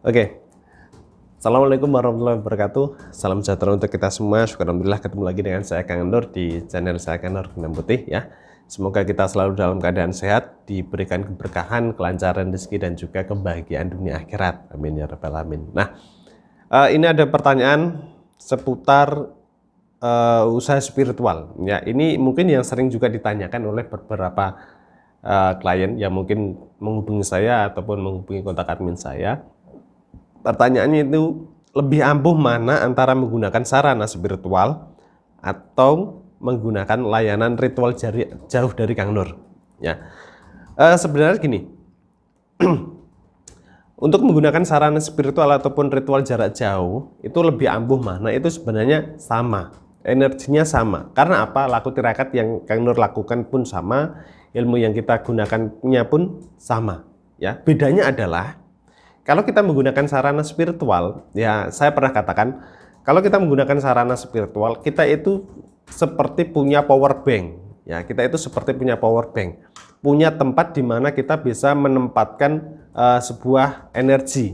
Oke, Assalamualaikum warahmatullahi wabarakatuh. Salam sejahtera untuk kita semua. Syukur alhamdulillah ketemu lagi dengan saya Kang Nur di channel saya Kang Nur Gendam Putih ya. Semoga kita selalu dalam keadaan sehat, diberikan keberkahan, kelancaran rezeki dan juga kebahagiaan dunia akhirat. Amin ya rabbal alamin. Nah, ini ada pertanyaan seputar usaha spiritual. Ya, ini mungkin yang sering juga ditanyakan oleh beberapa klien yang mungkin menghubungi saya ataupun menghubungi kontak admin saya. Pertanyaannya itu lebih ampuh mana antara menggunakan sarana spiritual atau menggunakan layanan ritual jauh dari Kang Nur. Ya, sebenarnya gini, untuk menggunakan sarana spiritual ataupun ritual jarak jauh itu lebih ampuh mana? Itu sebenarnya sama, energinya sama. Karena apa? Laku tirakat yang Kang Nur lakukan pun sama, ilmu yang kita gunakannya pun sama. Ya, bedanya adalah kalau kita menggunakan sarana spiritual, ya saya pernah katakan, kalau kita menggunakan sarana spiritual, kita itu seperti punya power bank. Ya, kita itu seperti punya power bank, punya tempat di mana kita bisa menempatkan sebuah energi,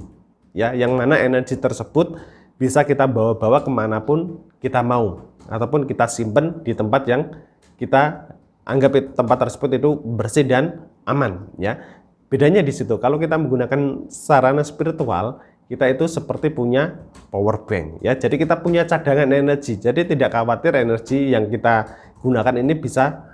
ya, yang mana energi tersebut bisa kita bawa-bawa kemanapun kita mau, ataupun kita simpan di tempat yang kita anggap tempat tersebut itu bersih dan aman, ya. Bedanya di situ, kalau kita menggunakan sarana spiritual, kita itu seperti punya power bank, ya. Jadi kita punya cadangan energi. Jadi tidak khawatir energi yang kita gunakan ini bisa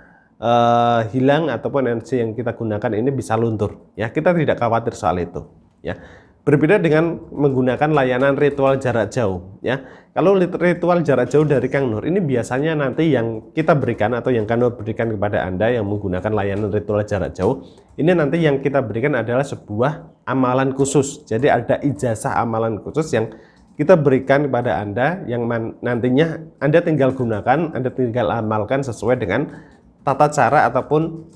hilang ataupun energi yang kita gunakan ini bisa luntur. Ya, kita tidak khawatir soal itu. Ya, berbeda dengan menggunakan layanan ritual jarak jauh. Ya, kalau ritual jarak jauh dari Kang Nur ini biasanya nanti yang kita berikan atau yang Kang Nur berikan kepada Anda yang menggunakan layanan ritual jarak jauh, ini nanti yang kita berikan adalah sebuah amalan khusus. Jadi ada ijazah amalan khusus yang kita berikan kepada Anda yang nantinya Anda tinggal gunakan, Anda tinggal amalkan sesuai dengan tata cara ataupun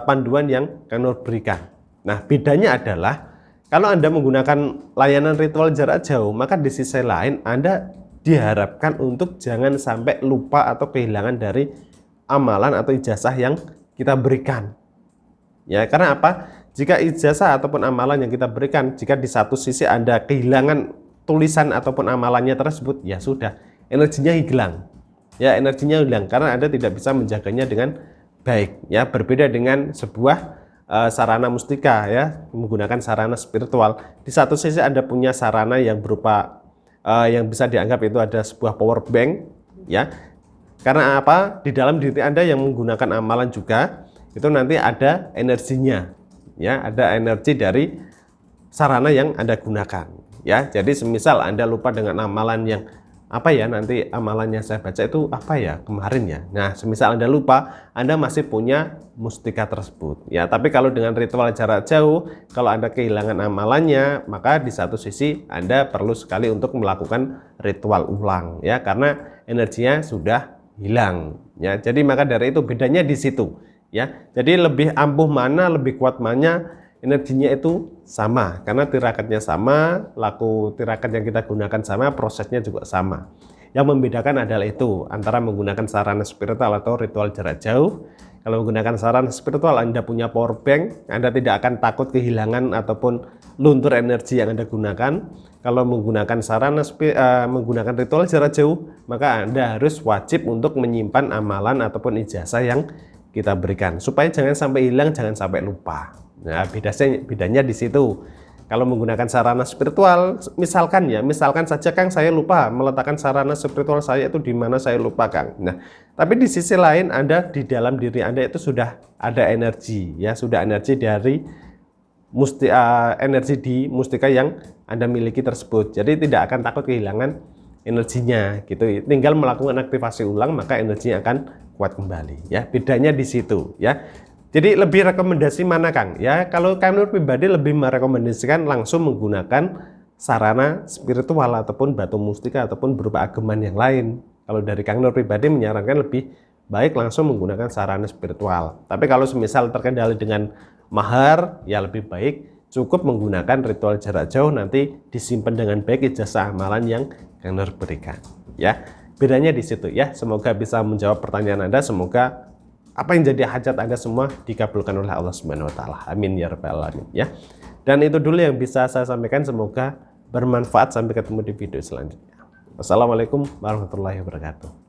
panduan yang Kang Nur berikan. Nah, bedanya adalah kalau Anda menggunakan layanan ritual jarak jauh, maka di sisi lain Anda diharapkan untuk jangan sampai lupa atau kehilangan dari amalan atau ijazah yang kita berikan. Ya, karena apa? Jika ijazah ataupun amalan yang kita berikan, jika di satu sisi Anda kehilangan tulisan ataupun amalannya tersebut, ya sudah, energinya hilang. Ya, energinya hilang karena Anda tidak bisa menjaganya dengan baik. Ya, berbeda dengan sebuah sarana mustika, ya, menggunakan sarana spiritual. Di satu sisi Anda punya sarana yang berupa yang bisa dianggap itu ada sebuah power bank, ya. Karena apa? Di dalam diri Anda yang menggunakan amalan juga itu nanti ada energinya, ya, ada energi dari sarana yang Anda gunakan, ya. Jadi semisal Anda lupa dengan amalan yang apa ya, nanti amalannya saya baca itu apa ya kemarin ya. Nah, semisal Anda lupa, Anda masih punya mustika tersebut, ya. Tapi kalau dengan ritual jarak jauh, kalau Anda kehilangan amalannya, maka di satu sisi Anda perlu sekali untuk melakukan ritual ulang, ya, karena energinya sudah hilang, ya. Jadi maka dari itu bedanya di situ, ya. Jadi lebih ampuh mana, lebih kuat mana, energinya itu sama karena tirakatnya sama, laku tirakat yang kita gunakan sama, prosesnya juga sama. Yang membedakan adalah itu antara menggunakan sarana spiritual atau ritual jarak jauh. Kalau menggunakan sarana spiritual, Anda punya power bank, Anda tidak akan takut kehilangan ataupun luntur energi yang Anda gunakan. Kalau menggunakan menggunakan ritual jarak jauh, maka Anda harus wajib untuk menyimpan amalan ataupun ijazah yang kita berikan supaya jangan sampai hilang, jangan sampai lupa. Nah, bedanya di situ. Kalau menggunakan sarana spiritual, misalkan saja Kang, saya lupa meletakkan sarana spiritual saya itu di mana, saya lupa Kang. Nah, tapi di sisi lain Anda di dalam diri Anda itu sudah ada energi, ya, sudah energi dari energi di mustika yang Anda miliki tersebut. Jadi tidak akan takut kehilangan energinya, gitu. Tinggal melakukan aktivasi ulang, maka energinya akan kuat kembali, ya. Bedanya di situ, ya. Jadi lebih rekomendasi mana Kang? Ya, kalau Kang Nur pribadi lebih merekomendasikan langsung menggunakan sarana spiritual ataupun batu mustika ataupun berupa ageman yang lain. Kalau dari Kang Nur pribadi menyarankan lebih baik langsung menggunakan sarana spiritual. Tapi kalau semisal terkendali dengan mahar, ya lebih baik cukup menggunakan ritual jarak jauh, nanti disimpan dengan baik ijazah amalan yang Kang Nur berikan. Ya, bedanya di situ, ya. Semoga bisa menjawab pertanyaan Anda. Semoga apa yang jadi hajat Anda semua dikabulkan oleh Allah Subhanahu wa taala. Amin ya rabbal alamin, ya. Dan itu dulu yang bisa saya sampaikan, semoga bermanfaat. Sampai ketemu di video selanjutnya. Wassalamualaikum warahmatullahi wabarakatuh.